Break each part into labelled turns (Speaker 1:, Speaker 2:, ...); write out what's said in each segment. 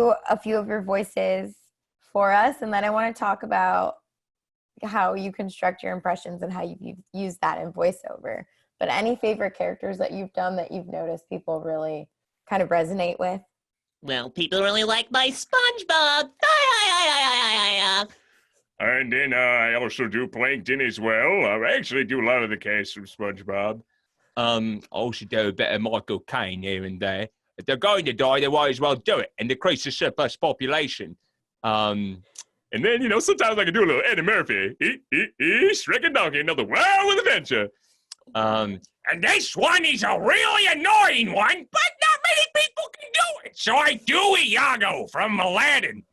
Speaker 1: do a few of your voices for us, and then I want to talk about how you construct your impressions and how you use that in voiceover. But any favorite characters that you've done that you've noticed people really kind of resonate with?
Speaker 2: Well, people really like my SpongeBob.
Speaker 3: And then I also do Plankton as well. I actually do a lot of the cast from SpongeBob.
Speaker 4: I also do a bit of Michael Caine here and there. If they're going to die, they might as well do it and decrease the surplus population.
Speaker 3: And then, you know, sometimes I can do a little Eddie Murphy. Shrek and Donkey, another wild adventure.
Speaker 4: And
Speaker 3: this one is a really annoying one, but not many people can do it. So I do Iago from Aladdin.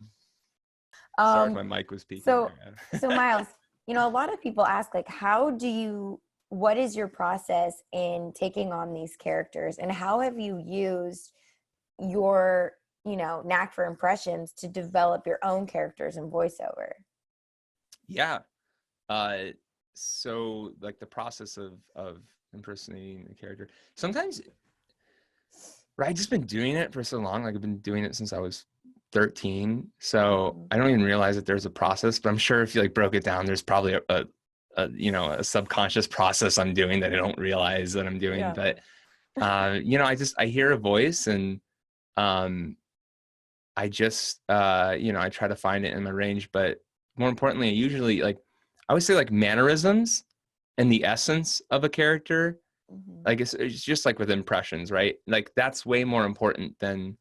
Speaker 4: Sorry, my mic was peaking.
Speaker 1: So Miles, you know, a lot of people ask, like, what is your process in taking on these characters, and how have you used your, you know, knack for impressions to develop your own characters in voiceover?
Speaker 4: Yeah. So like the process of impersonating a character, sometimes, right, I've just been doing it for so long. Like I've been doing it since I was 13. So I don't even realize that there's a process, but I'm sure if you like broke it down, there's probably a you know, a subconscious process I'm doing that I don't realize that I'm doing. Yeah. But, you know, I hear a voice and, I just, you know, I try to find it in my range, but more importantly, usually like, I would say like mannerisms and the essence of a character. Like it's just like with impressions, right? Like that's way more important than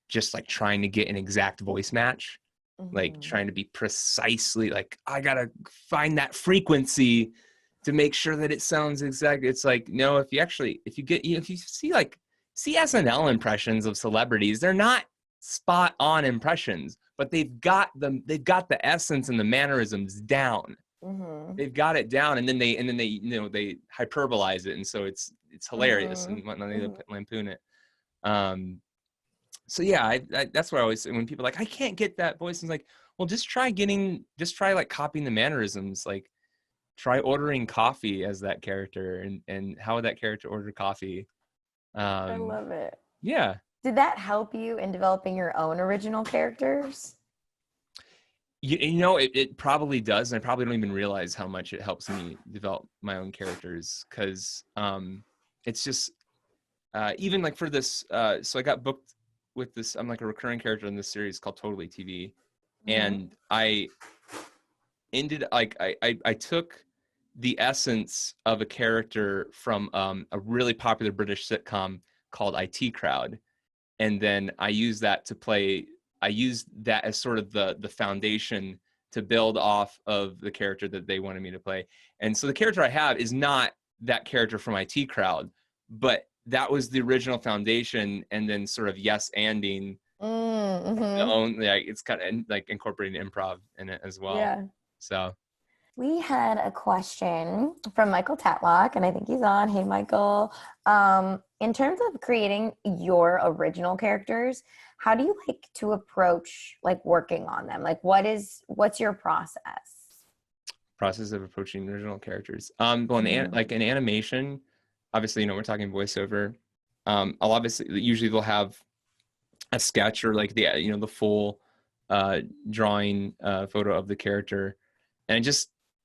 Speaker 4: just like trying to get an exact voice match. Like trying to be precisely like, I gotta find that frequency to make sure that it sounds exact. It's like, no, if you see SNL impressions of celebrities, they're not spot on impressions, but they've got the essence and the mannerisms down. They've got it down, and then they you know, they hyperbolize it, and so it's hilarious and whatnot. They lampoon it. So yeah, that's what I always say when people are like, I can't get that voice. And it's like, well, just try like copying the mannerisms. Like try ordering coffee as that character and how would that character order coffee?
Speaker 1: I love it.
Speaker 4: Yeah.
Speaker 1: Did that help you in developing your own original characters?
Speaker 4: You know, it probably does. And I probably don't even realize how much it helps me develop my own characters. Cause it's just, even like for this, so I got booked with this, I'm like a recurring character in this series called Totally TV. And I ended like, I took the essence of a character from a really popular British sitcom called IT Crowd. And then I used that as sort of the foundation to build off of the character that they wanted me to play. And so the character I have is not that character from IT Crowd, but that was the original foundation, and then sort of anding it's kind of like incorporating improv in it as well. Yeah. So
Speaker 1: we had a question from Michael Tatlock, and I think he's on. Hey, Michael. In terms of creating your original characters, how do you like to approach like working on them? Like what's your process?
Speaker 4: Process of approaching original characters. Well, like in animation, obviously, you know, we're talking voiceover. Usually they'll have a sketch or like the full drawing photo of the character. And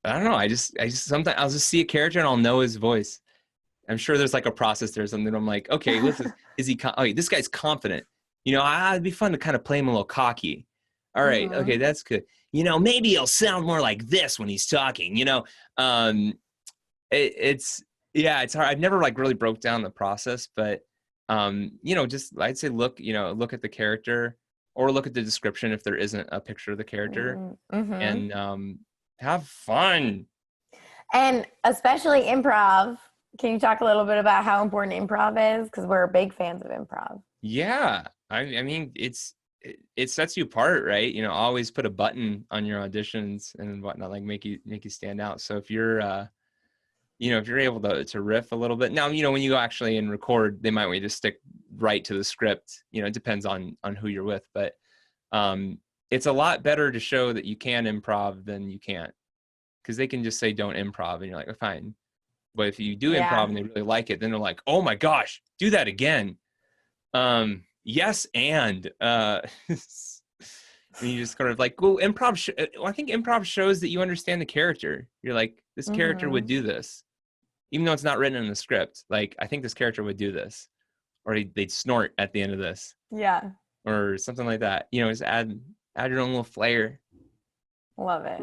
Speaker 4: I don't know. I just sometimes I'll just see a character and I'll know his voice. I'm sure there's like a process there or something. I'm like, okay, listen, this guy's confident. You know, it'd be fun to kind of play him a little cocky. All right. Okay. That's good. You know, maybe he'll sound more like this when he's talking, you know. It's hard. I've never like really broke down the process, but you know, just I'd say look at the character or look at the description if there isn't a picture of the character, and have fun.
Speaker 1: And especially improv. Can you talk a little bit about how important improv is? Because we're big fans of improv.
Speaker 4: Yeah, I mean, it sets you apart, right? You know, always put a button on your auditions and whatnot, like make you stand out. So if you're if you're able to riff a little bit. Now, you know, when you go actually and record, they might want you to stick right to the script. You know, it depends on who you're with, but it's a lot better to show that you can improv than you can't, because they can just say don't improv and you're like, oh, fine. But if you do improv and they really like it, then they're like, oh my gosh, do that again. yes, and and you just kind of like, well, improv. I think improv shows that you understand the character. You're like, this character would do this, even though it's not written in the script. Like, I think this character would do this, or they'd snort at the end of this,
Speaker 1: Yeah.
Speaker 4: or something like that. You know, just add your own little flair.
Speaker 1: Love it.